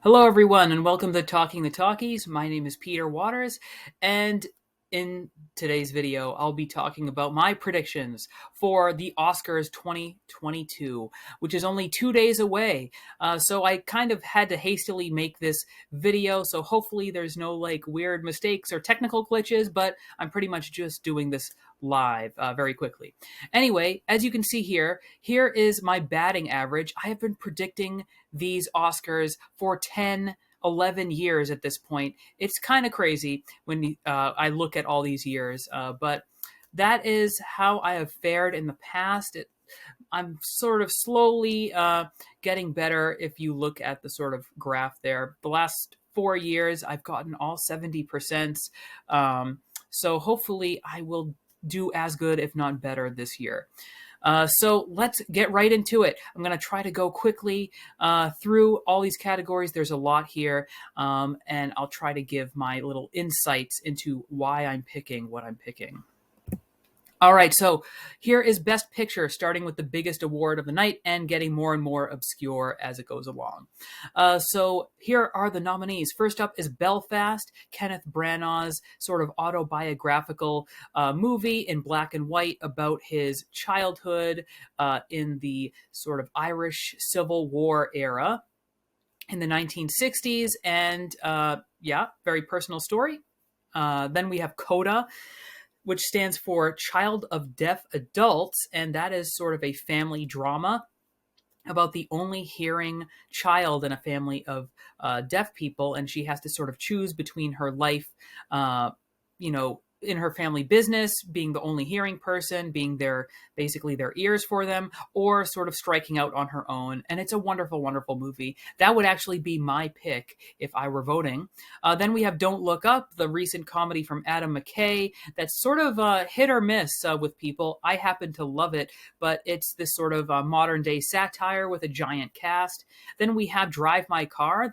Hello, everyone, and welcome to Talking the Talkies. My name is Peter Waters, and in today's video, I'll be talking about my predictions for the Oscars 2022, which is only 2 days away. So I kind of had to hastily make this video, so hopefully there's no weird mistakes or technical glitches, but I'm pretty much just doing this live very quickly. Anyway, as you can see here is my batting average. I have been predicting these Oscars for 10, 11 years at this point. It's kind of crazy when I look at all these years, but that is how I have fared in the past. I'm sort of slowly getting better if you look at the sort of graph there. The last 4 years, I've gotten all 70%. So hopefully I will do as good, if not better, this year. So let's get right into it. I'm going to try to go quickly through all these categories. There's a lot here, and I'll try to give my little insights into why I'm picking what I'm picking. All right, so here is Best Picture, starting with the biggest award of the night and getting more and more obscure as it goes along. So here are the nominees. First up is Belfast, Kenneth Branagh's sort of autobiographical movie in black and white about his childhood in the sort of Irish Civil War era in the 1960s. And very personal story. Then we have Coda, which stands for Child of Deaf Adults, and that is sort of a family drama about the only hearing child in a family of deaf people, and she has to sort of choose between her life, in her family business, being the only hearing person, being basically their ears for them, or sort of striking out on her own. And it's a wonderful, wonderful movie. That would actually be my pick if I were voting. Then we have Don't Look Up, the recent comedy from Adam McKay that's sort of hit or miss with people. I happen to love it, but it's this sort of modern day satire with a giant cast. Then we have Drive My Car.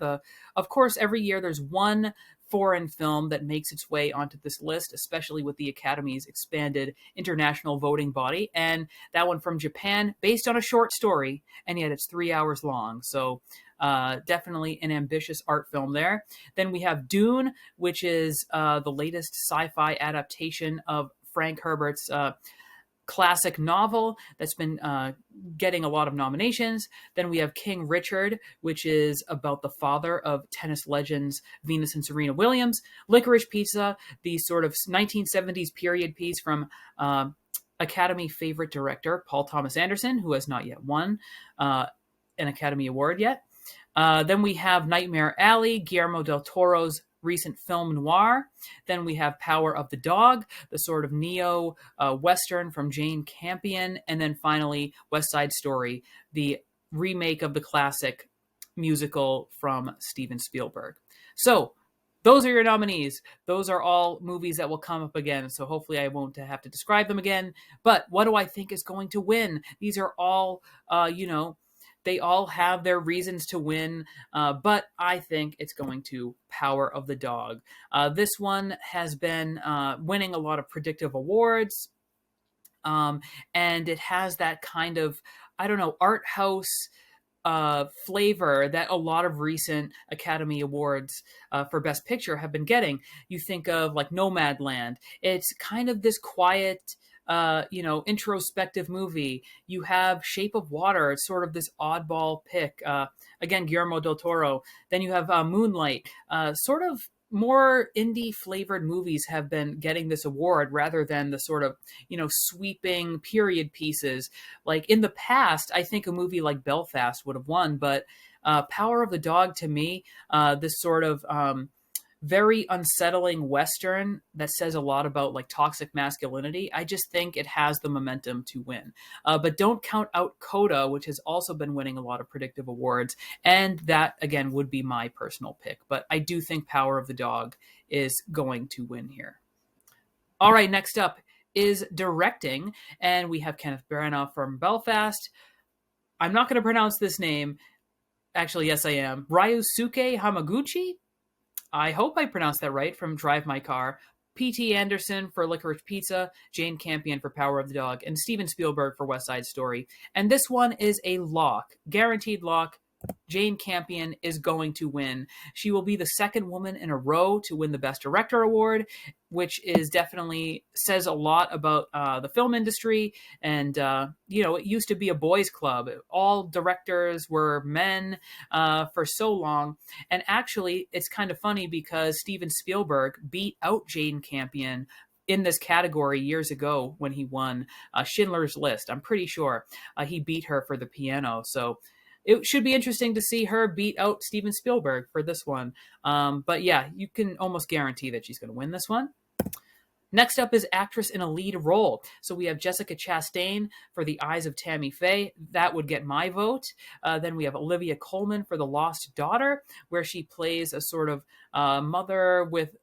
Of course, every year there's one foreign film that makes its way onto this list, especially with the Academy's expanded international voting body. And that one from Japan, based on a short story, and yet it's 3 hours long. So definitely an ambitious art film there. Then we have Dune, which is the latest sci-fi adaptation of Frank Herbert's classic novel that's been getting a lot of nominations. Then we have King Richard, which is about the father of tennis legends Venus and Serena Williams. Licorice Pizza, the sort of 1970s period piece from Academy favorite director Paul Thomas Anderson, who has not yet won an Academy Award yet. Then we have Nightmare Alley, Guillermo del Toro's recent film noir. Then we have Power of the Dog, the sort of neo-Western from Jane Campion. And then finally, West Side Story, the remake of the classic musical from Steven Spielberg. So those are your nominees. Those are all movies that will come up again, so hopefully I won't have to describe them again. But what do I think is going to win? These are all, they all have their reasons to win, but I think it's going to Power of the Dog. This one has been winning a lot of predictive awards, and it has that kind of, art house flavor that a lot of recent Academy Awards for Best Picture have been getting. You think of like Nomadland. It's kind of this quiet, introspective movie. You have Shape of Water. It's sort of this oddball pick. Again, Guillermo del Toro. Then you have Moonlight. Sort of more indie flavored movies have been getting this award rather than the sort of, sweeping period pieces. Like in the past, I think a movie like Belfast would have won, but Power of the Dog to me, this sort of very unsettling Western that says a lot about like toxic masculinity. I just think it has the momentum to win. But don't count out Coda, which has also been winning a lot of predictive awards. And that, again, would be my personal pick. But I do think Power of the Dog is going to win here. All right, next up is directing. And we have Kenneth Branagh from Belfast. I'm not going to pronounce this name. Actually, yes, I am. Ryusuke Hamaguchi? I hope I pronounced that right, from Drive My Car. P.T. Anderson for Licorice Pizza, Jane Campion for Power of the Dog, and Steven Spielberg for West Side Story. And this one is a lock, guaranteed lock, Jane Campion is going to win. She will be the second woman in a row to win the Best Director award, which is definitely says a lot about the film industry. And it used to be a boys' club. All directors were men for so long. And actually, it's kind of funny because Steven Spielberg beat out Jane Campion in this category years ago when he won Schindler's List. I'm pretty sure he beat her for the piano. So it should be interesting to see her beat out Steven Spielberg for this one. But yeah, you can almost guarantee that she's going to win this one. Next up is actress in a lead role. So we have Jessica Chastain for The Eyes of Tammy Faye. That would get my vote. Then we have Olivia Colman for The Lost Daughter, where she plays a sort of mother with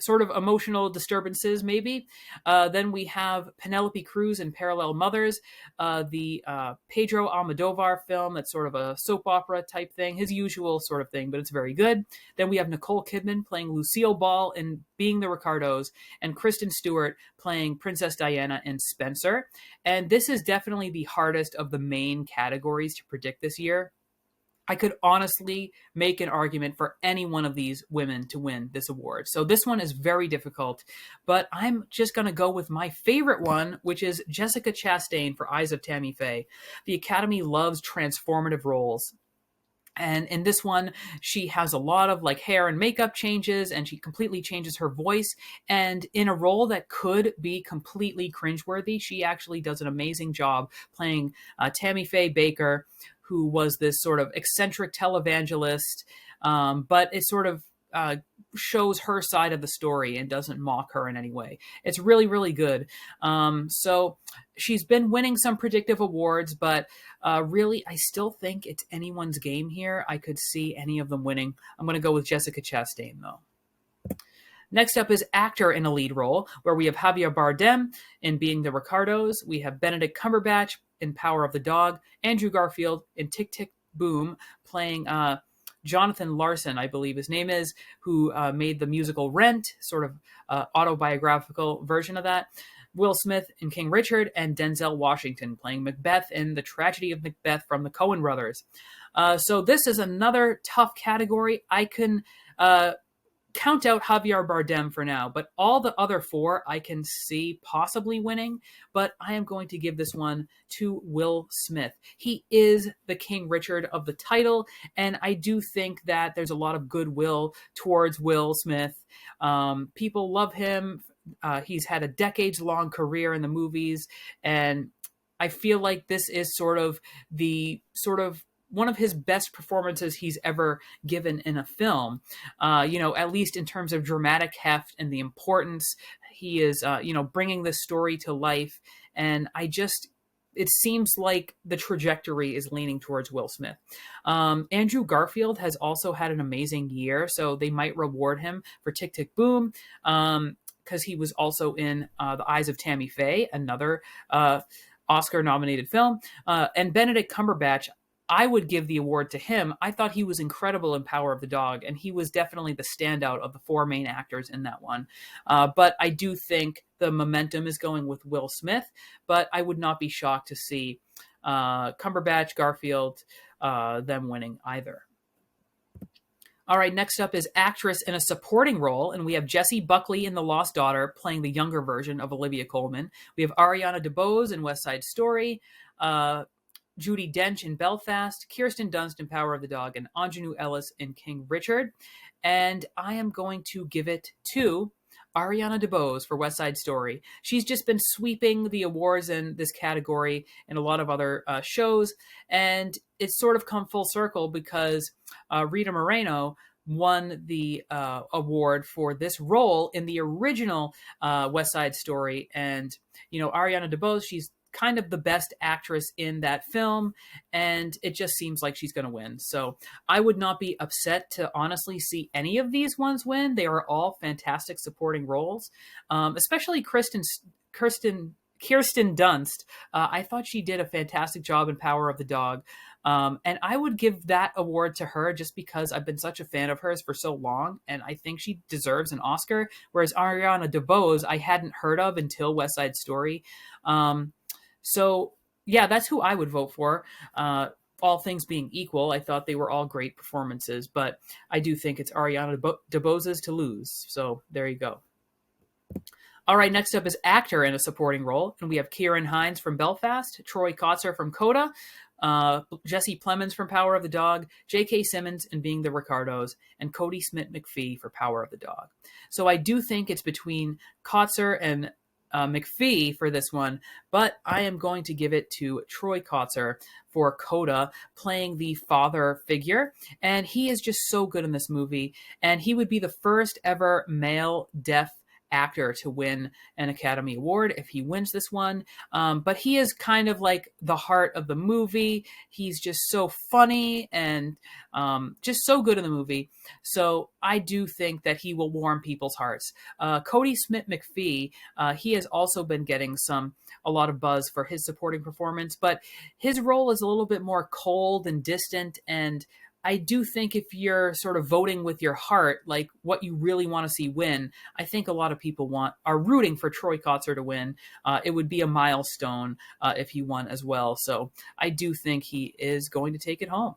sort of emotional disturbances, maybe. Then we have Penelope Cruz in Parallel Mothers, the Pedro Almodovar film that's sort of a soap opera type thing, his usual sort of thing, but it's very good. Then we have Nicole Kidman playing Lucille Ball in Being the Ricardos, and Kristen Stewart playing Princess Diana in Spencer. And this is definitely the hardest of the main categories to predict this year. I could honestly make an argument for any one of these women to win this award. So this one is very difficult, but I'm just going to go with my favorite one, which is Jessica Chastain for Eyes of Tammy Faye. The Academy loves transformative roles. And in this one, she has a lot of like hair and makeup changes, and she completely changes her voice. And in a role that could be completely cringeworthy, she actually does an amazing job playing Tammy Faye Baker, who was this sort of eccentric televangelist, but it sort of shows her side of the story and doesn't mock her in any way. It's really, really good. So she's been winning some predictive awards, but really, I still think it's anyone's game here. I could see any of them winning. I'm going to go with Jessica Chastain, though. Next up is actor in a lead role, where we have Javier Bardem in Being the Ricardos. We have Benedict Cumberbatch in Power of the Dog, Andrew Garfield in Tick, Tick, Boom, playing Jonathan Larson, I believe his name is, who made the musical Rent, sort of autobiographical version of that. Will Smith in King Richard, and Denzel Washington playing Macbeth in The Tragedy of Macbeth from the Coen brothers. So this is another tough category. I can count out Javier Bardem for now, but all the other four I can see possibly winning, but I am going to give this one to Will Smith. He is the King Richard of the title, and I do think that there's a lot of goodwill towards Will Smith. People love him. He's had a decades-long career in the movies, and I feel like this is sort of one of his best performances he's ever given in a film, at least in terms of dramatic heft and the importance. He is, bringing this story to life. And it seems like the trajectory is leaning towards Will Smith. Andrew Garfield has also had an amazing year, so they might reward him for Tick, Tick, Boom, because he was also in The Eyes of Tammy Faye, another Oscar-nominated film. And Benedict Cumberbatch, I would give the award to him. I thought he was incredible in Power of the Dog, and he was definitely the standout of the four main actors in that one. But I do think the momentum is going with Will Smith, but I would not be shocked to see Cumberbatch, Garfield, them winning either. All right, next up is actress in a supporting role, and we have Jessie Buckley in The Lost Daughter playing the younger version of Olivia Colman. We have Ariana DeBose in West Side Story, Judi Dench in Belfast, Kirsten Dunst in Power of the Dog, and Anjanou Ellis in King Richard. And I am going to give it to Ariana DeBose for West Side Story. She's just been sweeping the awards in this category and a lot of other shows, and it's sort of come full circle because Rita Moreno won the award for this role in the original West Side Story. And, Ariana DeBose, she's kind of the best actress in that film, and it just seems like she's going to win. So I would not be upset to honestly see any of these ones win. They are all fantastic supporting roles, especially Kirsten Dunst. I thought she did a fantastic job in Power of the Dog. And I would give that award to her just because I've been such a fan of hers for so long, and I think she deserves an Oscar. Whereas Ariana DeBose, I hadn't heard of until West Side Story. So, yeah, that's who I would vote for. all things being equal, I thought they were all great performances, but I do think it's Ariana DeBose's to lose. So there you go. All right, next up is actor in a supporting role, and we have Kieran Hines from Belfast, Troy Kotzer from Coda, Jesse Plemons from Power of the Dog, J.K. Simmons in Being the Ricardos, and Cody Smith-McPhee for Power of the Dog. So I do think it's between Kotzer and McPhee for this one, but I am going to give it to Troy Kotzer for Coda, playing the father figure, and he is just so good in this movie, and he would be the first ever male deaf actor to win an Academy Award if he wins this one. But he is kind of like the heart of the movie. He's just so funny and just so good in the movie. So I do think that he will warm people's hearts. Cody Smith-McPhee, he has also been getting a lot of buzz for his supporting performance, but his role is a little bit more cold and distant, and I do think if you're sort of voting with your heart, like what you really want to see win, I think a lot of people are rooting for Troy Kotzer to win. It would be a milestone if he won as well. So I do think he is going to take it home.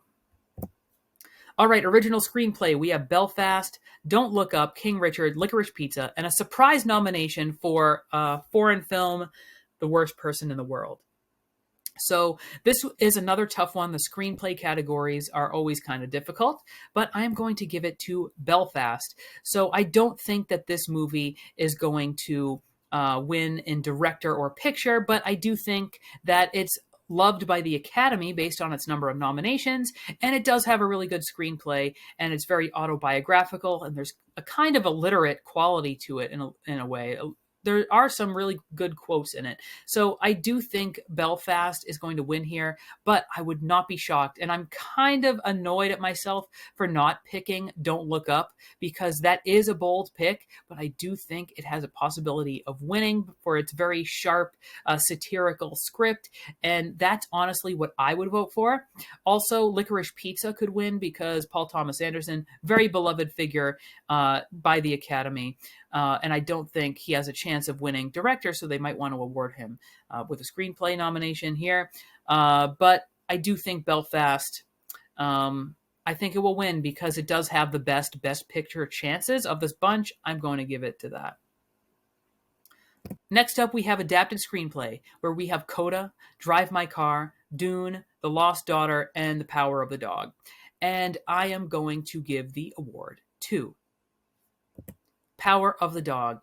All right, original screenplay. We have Belfast, Don't Look Up, King Richard, Licorice Pizza, and a surprise nomination for foreign film, The Worst Person in the World. So this is another tough one. The screenplay categories are always kind of difficult, but I'm going to give it to Belfast. So I don't think that this movie is going to win in director or picture, but I do think that it's loved by the Academy based on its number of nominations, and it does have a really good screenplay, and it's very autobiographical, and there's a kind of illiterate quality to it in a way. There are some really good quotes in it. So I do think Belfast is going to win here, but I would not be shocked. And I'm kind of annoyed at myself for not picking Don't Look Up, because that is a bold pick, but I do think it has a possibility of winning for its very sharp, satirical script. And that's honestly what I would vote for. Also, Licorice Pizza could win because Paul Thomas Anderson, very beloved figure by the Academy. And I don't think he has a chance of winning director, so they might want to award him with a screenplay nomination here. But I do think Belfast, I think it will win because it does have the best picture chances of this bunch. I'm going to give it to that. Next up, we have adapted screenplay, where we have Coda, Drive My Car, Dune, The Lost Daughter, and The Power of the Dog. And I am going to give the award to Power of the Dog.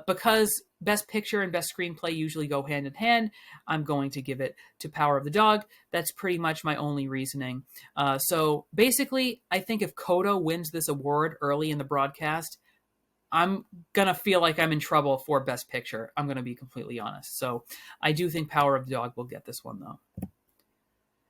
Because Best Picture and Best Screenplay usually go hand in hand, I'm going to give it to Power of the Dog. That's pretty much my only reasoning. So basically, I think if Coda wins this award early in the broadcast, I'm going to feel like I'm in trouble for Best Picture. I'm going to be completely honest. So I do think Power of the Dog will get this one, though.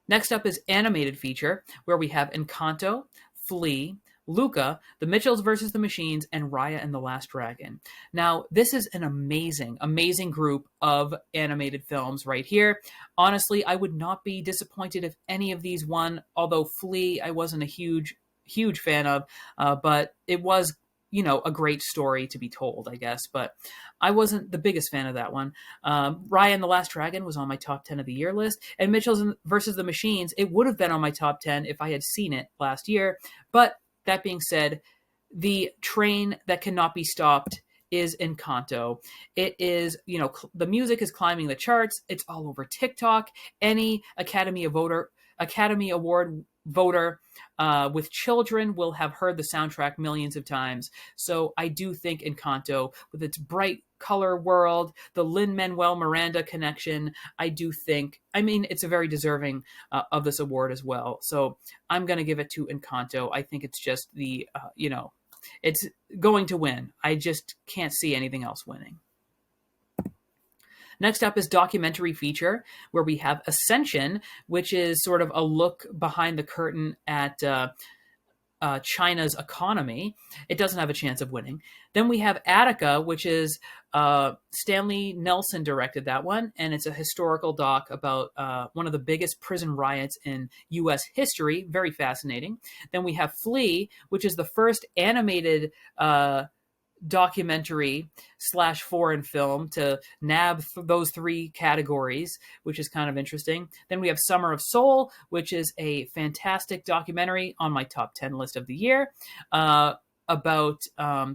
Next up is Animated Feature, where we have Encanto, Flea, Luca, The Mitchells vs. the Machines, and Raya and the Last Dragon. Now, this is an amazing group of animated films right here. Honestly, I would not be disappointed if any of these won, although Flea I wasn't a huge fan of, but it was, a great story to be told, I guess, but I wasn't the biggest fan of that one. Raya and the Last Dragon was on my top 10 of the year list, and Mitchells vs. the Machines, it would have been on my top 10 if I had seen it last year, but that being said, the train that cannot be stopped is Encanto. It is, the music is climbing the charts. It's all over TikTok. Any Academy Award voter with children will have heard the soundtrack millions of times. So I do think Encanto, with its bright color world, the Lin-Manuel Miranda connection, I do think, it's a very deserving of this award as well. So I'm going to give it to Encanto. I think it's just it's going to win. I just can't see anything else winning. Next up is documentary feature, where we have Ascension, which is sort of a look behind the curtain at China's economy. It doesn't have a chance of winning. Then we have Attica, which is Stanley Nelson directed that one, and it's a historical doc about one of the biggest prison riots in U.S. history. Very fascinating. Then we have Flea, which is the first animated documentary slash foreign film to nab those three categories, which is kind of interesting. Then we have Summer of Soul, which is a fantastic documentary on my top 10 list of the year. About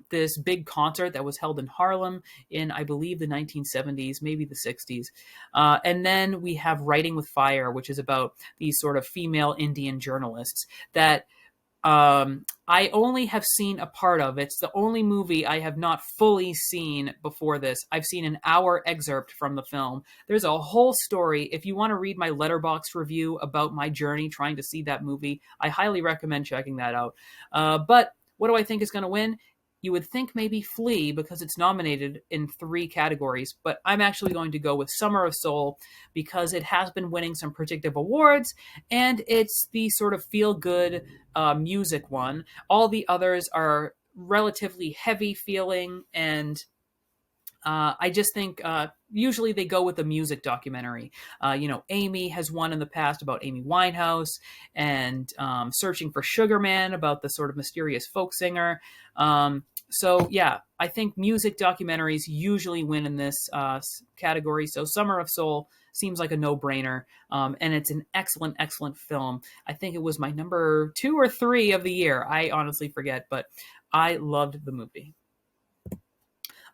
this big concert that was held in Harlem in, I believe, the 1970s, maybe the 60s. And then we have Writing with Fire, which is about these sort of female Indian journalists that I only have seen a part of. It's the only movie I have not fully seen before this. I've seen an hour excerpt from the film. There's a whole story. If you want to read my Letterboxd review about my journey trying to see that movie, I highly recommend checking that out. But what do I think is going to win? You would think maybe Flea because it's nominated in 3 categories, but I'm actually going to go with Summer of Soul because it has been winning some predictive awards and it's the sort of feel-good music one. All the others are relatively heavy feeling and I just think usually they go with a music documentary. Amy has won in the past about Amy Winehouse, and Searching for Sugar Man about the sort of mysterious folk singer. So yeah, I think music documentaries usually win in this category. So Summer of Soul seems like a no-brainer, and it's an excellent, excellent film. I think it was my number 2 or 3 of the year. I honestly forget, but I loved the movie.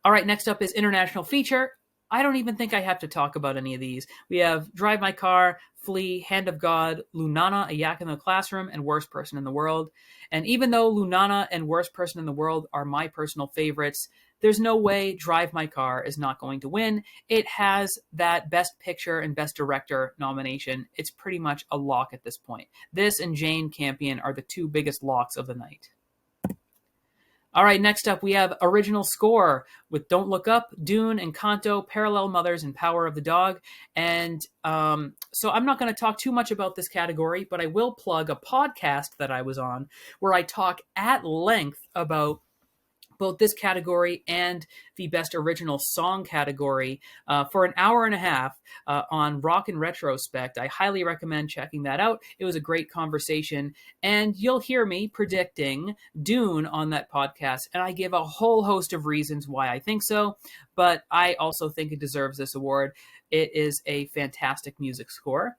All right, next up is International Feature. I don't even think I have to talk about any of these. We have Drive My Car, Flea, Hand of God, Lunana, A Yak in the Classroom, and Worst Person in the World. And even though Lunana and Worst Person in the World are my personal favorites, there's no way Drive My Car is not going to win. It has that Best Picture and Best Director nomination. It's pretty much a lock at this point. This and Jane Campion are the 2 biggest locks of the night. All right, next up we have Original Score with Don't Look Up, Dune, Encanto, Parallel Mothers, and Power of the Dog. And so I'm not going to talk too much about this category, but I will plug a podcast that I was on where I talk at length about both this category and the Best Original Song category for an hour and a half on Rock and Retrospect. I highly recommend checking that out. It was a great conversation, and you'll hear me predicting Dune on that podcast, and I give a whole host of reasons why I think so, but I also think it deserves this award. It is a fantastic music score.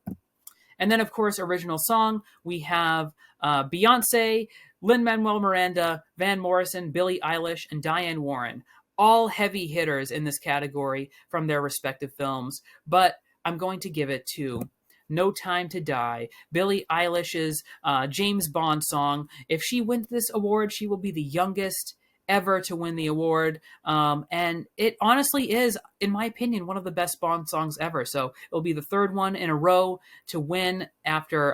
And then, of course, Original Song, we have Beyonce, Lin-Manuel Miranda, Van Morrison, Billie Eilish, and Diane Warren. All heavy hitters in this category from their respective films. But I'm going to give it to No Time to Die, Billie Eilish's James Bond song. If she wins this award, she will be the youngest ever to win the award. And it honestly is, in my opinion, one of the best Bond songs ever. So it'll be the 3rd one in a row to win after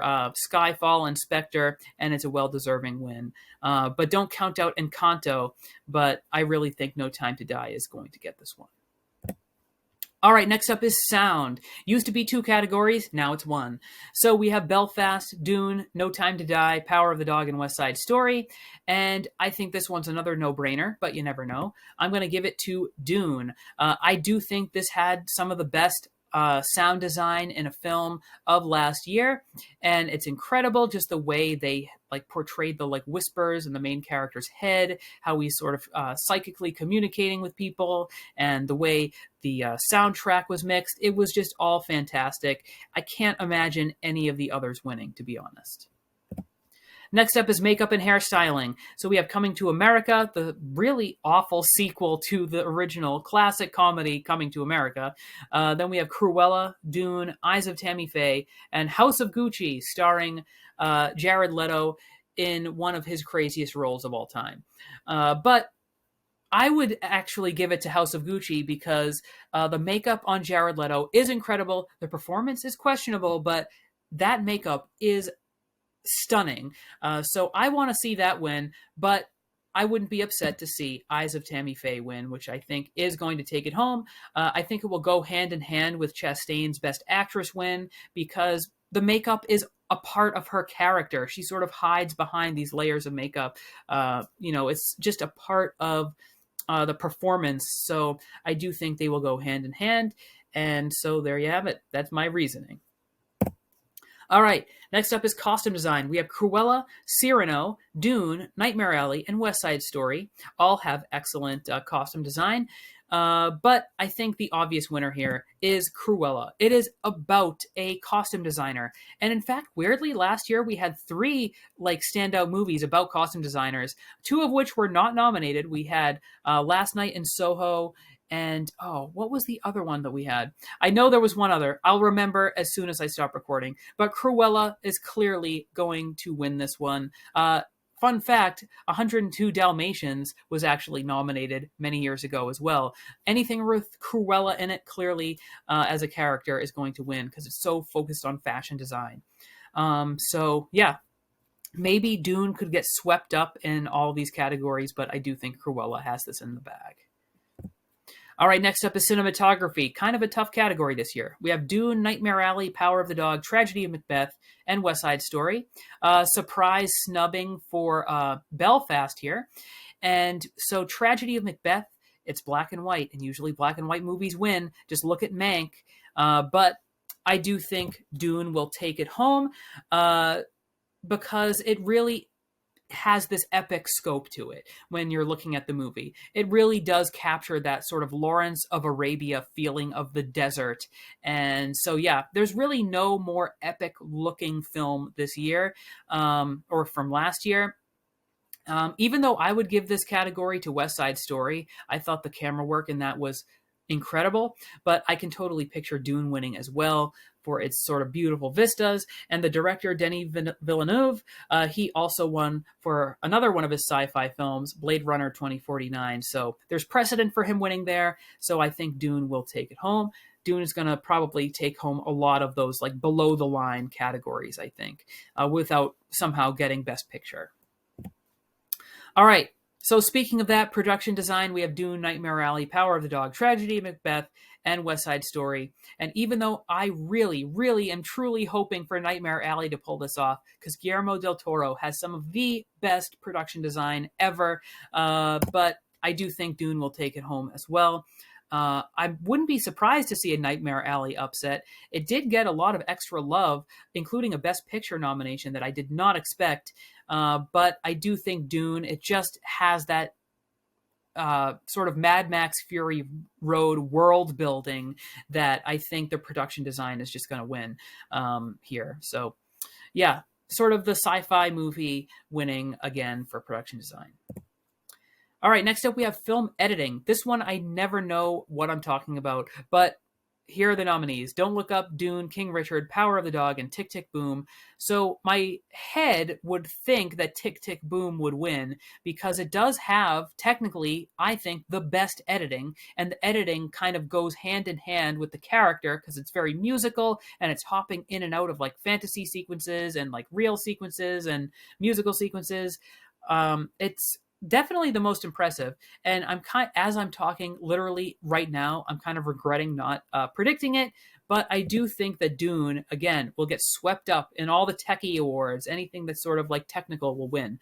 Skyfall and Spectre, and it's a well-deserving win. But don't count out Encanto, but I really think No Time to Die is going to get this one. All right, next up is sound. Used to be 2 categories, now it's 1. So we have Belfast, Dune, No Time to Die, Power of the Dog, and West Side Story. And I think this one's another no-brainer, but you never know. I'm going to give it to Dune. I do think this had some of the best sound design in a film of last year, and it's incredible just the way they portrayed the whispers in the main character's head, how he's sort of psychically communicating with people, and the way the soundtrack was mixed. It was just all fantastic. I can't imagine any of the others winning, to be honest. Next up is Makeup and Hairstyling. So we have Coming to America, the really awful sequel to the original classic comedy Coming to America. Then we have Cruella, Dune, Eyes of Tammy Faye, and House of Gucci, starring Jared Leto in one of his craziest roles of all time. But I would actually give it to House of Gucci because the makeup on Jared Leto is incredible. The performance is questionable, but that makeup is stunning. So I want to see that win, but I wouldn't be upset to see Eyes of Tammy Faye win, which I think is going to take it home. I think it will go hand in hand with Chastain's Best Actress win because the makeup is a part of her character. She sort of hides behind these layers of makeup. It's just a part of the performance. So I do think they will go hand in hand. And so there you have it. That's my reasoning. All right, next up is costume design. We have Cruella, Cyrano, Dune, Nightmare Alley, and West Side Story. All have excellent costume design. But I think the obvious winner here is Cruella. It is about a costume designer. And in fact, weirdly, last year we had three like standout movies about costume designers, two of which were not nominated. We had Last Night in Soho and what was the other one that we had? I know there was one other. I'll remember as soon as I stop recording. But Cruella is clearly going to win this one. Fun fact, 102 Dalmatians was actually nominated many years ago as well. Anything with Cruella in it, clearly, as a character, is going to win because it's so focused on fashion design. So, yeah, maybe Dune could get swept up in all these categories, but I do think Cruella has this in the bag. All right, next up is cinematography. Kind of a tough category this year. We have Dune, Nightmare Alley, Power of the Dog, Tragedy of Macbeth, and West Side Story. Surprise snubbing for Belfast here. And so Tragedy of Macbeth, it's black and white, and usually black and white movies win. Just look at Mank. But I do think Dune will take it home because it really has this epic scope to it when you're looking at the movie. It really does capture that sort of Lawrence of Arabia feeling of the desert. And so, yeah, there's really no more epic looking film this year or from last year. Even though I would give this category to West Side Story, I thought the camera work in that was incredible, but I can totally picture Dune winning as well for its sort of beautiful vistas. And the director, Denis Villeneuve, he also won for another one of his sci-fi films, Blade Runner 2049. So there's precedent for him winning there. So I think Dune will take it home. Dune is going to probably take home a lot of those like below the line categories, I think, without somehow getting Best Picture. All right. So speaking of that, production design, we have Dune, Nightmare Alley, Power of the Dog, Tragedy of Macbeth, and West Side Story. And even though I really, really am truly hoping for Nightmare Alley to pull this off, because Guillermo del Toro has some of the best production design ever, but I do think Dune will take it home as well. I wouldn't be surprised to see a Nightmare Alley upset. It did get a lot of extra love, including a Best Picture nomination that I did not expect. But I do think Dune, it just has that sort of Mad Max Fury Road world building that I think the production design is just going to win here. So, yeah, sort of the sci-fi movie winning again for production design. All right, next up we have film editing. This one I never know what I'm talking about, but here are the nominees. Don't Look Up, Dune, King Richard, Power of the Dog, and Tick, Tick, Boom. So my head would think that Tick, Tick, Boom would win because it does have, technically, I think, the best editing. And the editing kind of goes hand in hand with the character because it's very musical and it's hopping in and out of like fantasy sequences and like real sequences and musical sequences. It's definitely the most impressive. And as I'm talking literally right now, I'm kind of regretting not predicting it, but I do think that Dune, again, will get swept up in all the techie awards. Anything that's sort of like technical will win.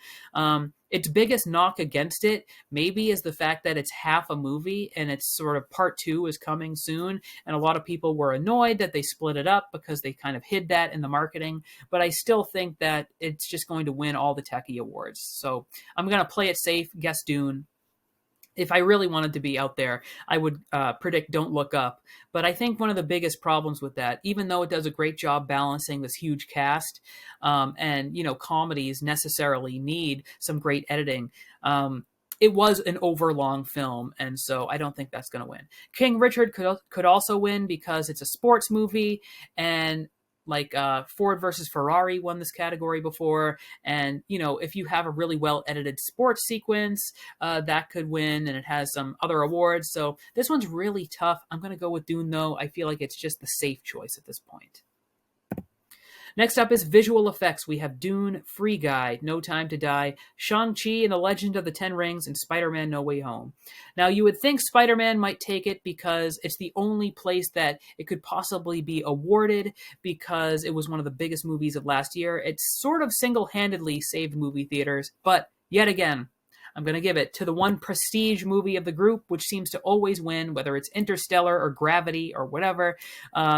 Its biggest knock against it maybe is the fact that it's half a movie and it's sort of part 2 is coming soon. And a lot of people were annoyed that they split it up because they kind of hid that in the marketing. But I still think that it's just going to win all the techie awards. So I'm going to play it safe, guess Dune. If I really wanted to be out there, I would predict Don't Look Up. But I think one of the biggest problems with that, even though it does a great job balancing this huge cast, and, you know, comedies necessarily need some great editing, it was an overlong film, and so I don't think that's going to win. King Richard could also win because it's a sports movie, and like Ford versus Ferrari won this category before. And, you know, if you have a really well edited sports sequence, that could win, and it has some other awards. So this one's really tough. I'm going to go with Dune, though. I feel like it's just the safe choice at this point. Next up is visual effects. We have Dune, Free Guy, No Time to Die, Shang-Chi and the Legend of the Ten Rings, and Spider-Man No Way Home. Now, you would think Spider-Man might take it because it's the only place that it could possibly be awarded because it was one of the biggest movies of last year. It sort of single-handedly saved movie theaters, but yet again, I'm going to give it to the one prestige movie of the group, which seems to always win, whether it's Interstellar or Gravity or whatever.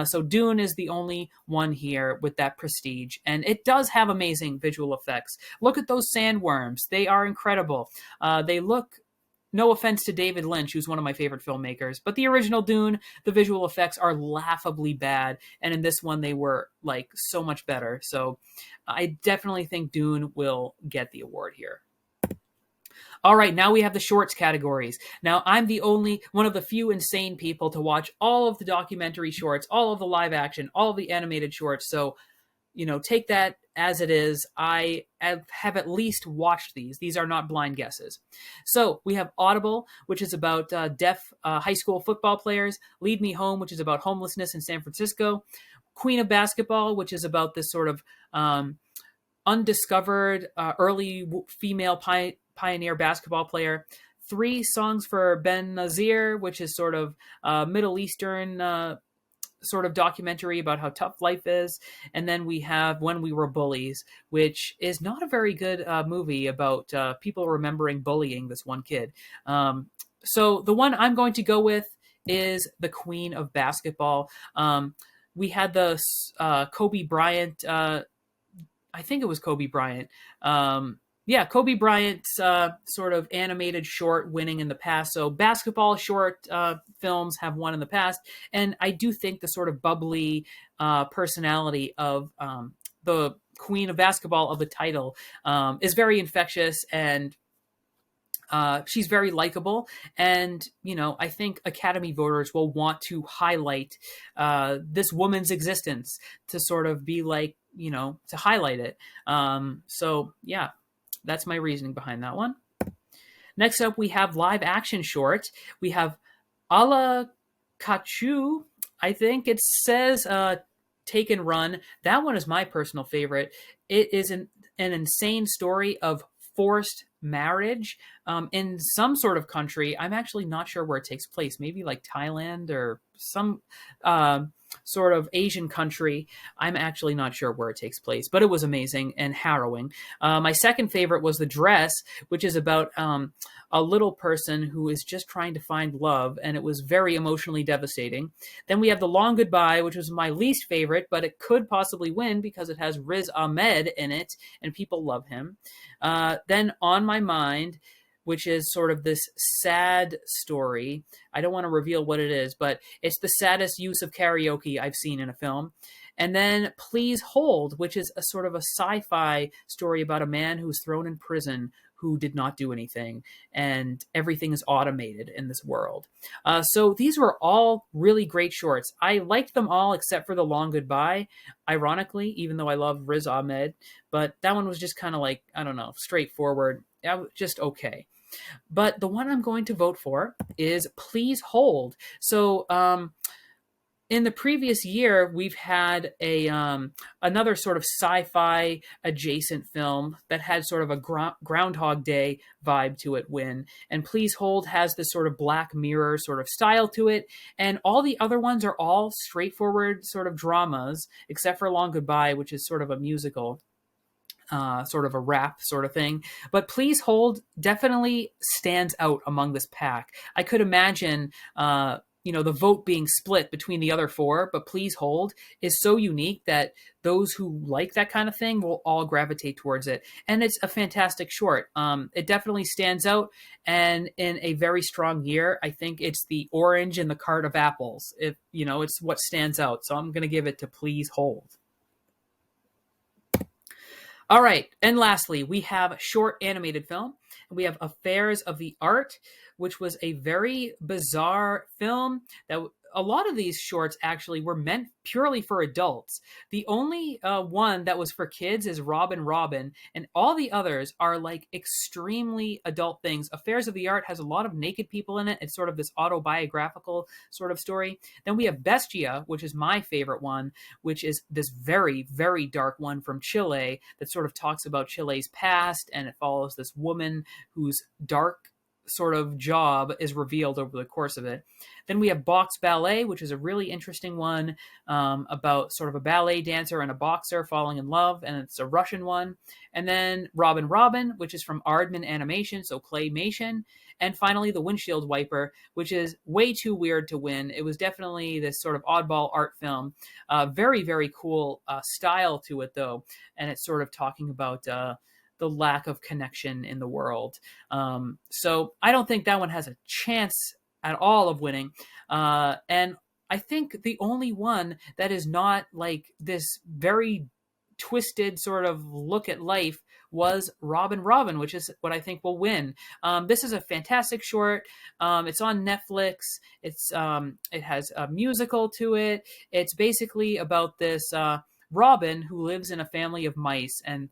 So Dune is the only one here with that prestige. And it does have amazing visual effects. Look at those sandworms. They are incredible. They look, no offense to David Lynch, who's one of my favorite filmmakers, but the original Dune, the visual effects are laughably bad. And in this one, they were like so much better. So I definitely think Dune will get the award here. All right, now we have the shorts categories. Now, I'm the only one of the few insane people to watch all of the documentary shorts, all of the live action, all of the animated shorts. So, take that as it is. I have at least watched these. These are not blind guesses. So we have Audible, which is about deaf high school football players. Lead Me Home, which is about homelessness in San Francisco. Queen of Basketball, which is about this sort of undiscovered early female pioneer basketball player. 3 Songs for Ben Nazir, which is sort of Middle Eastern sort of documentary about how tough life is. And then we have When We Were Bullies, which is not a very good movie about people remembering bullying this one kid. So the one I'm going to go with is The Queen of Basketball. We had the Kobe Bryant, I think it was Kobe Bryant. Kobe Bryant's sort of animated short winning in the past. So basketball short films have won in the past. And I do think the sort of bubbly personality of the Queen of Basketball of the title is very infectious, and she's very likable. And, I think Academy voters will want to highlight this woman's existence to sort of be like, to highlight it. That's my reasoning behind that one. Next up, we have live action short. We have Ala Kachu, I think it says, Take and Run. That one is my personal favorite. It is an insane story of forced marriage in some sort of country. I'm actually not sure where it takes place. Maybe like Thailand or some sort of Asian country. I'm actually not sure where it takes place, but it was amazing and harrowing. My second favorite was The Dress, which is about a little person who is just trying to find love, and it was very emotionally devastating. Then we have The Long Goodbye, which was my least favorite, but it could possibly win because it has Riz Ahmed in it, and people love him. Then On My Mind, which is sort of this sad story. I don't want to reveal what it is, but it's the saddest use of karaoke I've seen in a film. And then Please Hold, which is a sort of a sci-fi story about a man who's thrown in prison who did not do anything, and everything is automated in this world. So these were all really great shorts. I liked them all except for The Long Goodbye, ironically, even though I love Riz Ahmed. But that one was just kind of like, I don't know, straightforward. Just okay. But the one I'm going to vote for is Please Hold. So in the previous year, we've had another sort of sci-fi adjacent film that had sort of a Groundhog Day vibe to it win. And Please Hold has this sort of Black Mirror sort of style to it. And all the other ones are all straightforward sort of dramas, except for Long Goodbye, which is sort of a musical. Sort of a rap sort of thing. But Please Hold definitely stands out among this pack. I could imagine, the vote being split between the other 4, but Please Hold is so unique that those who like that kind of thing will all gravitate towards it. And it's a fantastic short. It definitely stands out. And in a very strong year, I think it's the orange in the cart of apples. It's what stands out. So I'm going to give it to Please Hold. All right, and lastly, we have short animated film. We have Affairs of the Art, which was a very bizarre film that a lot of these shorts actually were meant purely for adults. The only one that was for kids is Robin Robin, and all the others are like extremely adult things. Affairs of the Art has a lot of naked people in it. It's sort of this autobiographical sort of story. Then we have Bestia, which is my favorite one, which is this very, very dark one from Chile that sort of talks about Chile's past, and it follows this woman whose dark sort of job is revealed over the course of it. Then we have Box Ballet, which is a really interesting one, about sort of a ballet dancer and a boxer falling in love, and it's a Russian one. And then Robin Robin, which is from Aardman Animation, so claymation. And finally, The Windshield Wiper, which is way too weird to win. It was definitely this sort of oddball art film. Very, very cool style to it, though. And it's sort of talking about the lack of connection in the world. So I don't think that one has a chance at all of winning. And I think the only one that is not like this very twisted sort of look at life was Robin Robin, which is what I think will win. This is a fantastic short. It's on Netflix. It has a musical to it. It's basically about this Robin who lives in a family of mice, and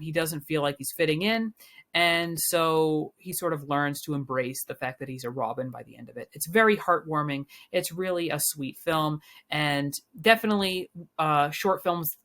he doesn't feel like he's fitting in. And so he sort of learns to embrace the fact that he's a Robin by the end of it. It's very heartwarming. It's really a sweet film, and definitely short films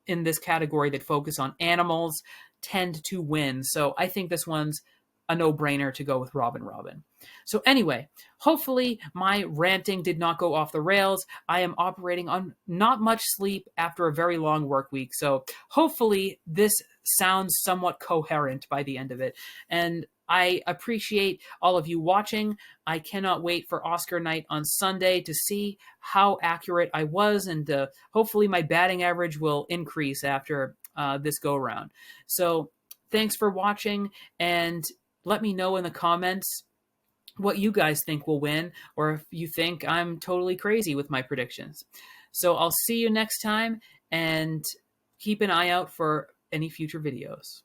in this category that focus on animals tend to win. So I think this one's a no-brainer to go with Robin Robin. So anyway, hopefully my ranting did not go off the rails. I am operating on not much sleep after a very long work week. So hopefully this sounds somewhat coherent by the end of it. And I appreciate all of you watching. I cannot wait for Oscar night on Sunday to see how accurate I was, and hopefully my batting average will increase after this go round. So thanks for watching, and let me know in the comments what you guys think will win, or if you think I'm totally crazy with my predictions. So I'll see you next time, and keep an eye out for any future videos.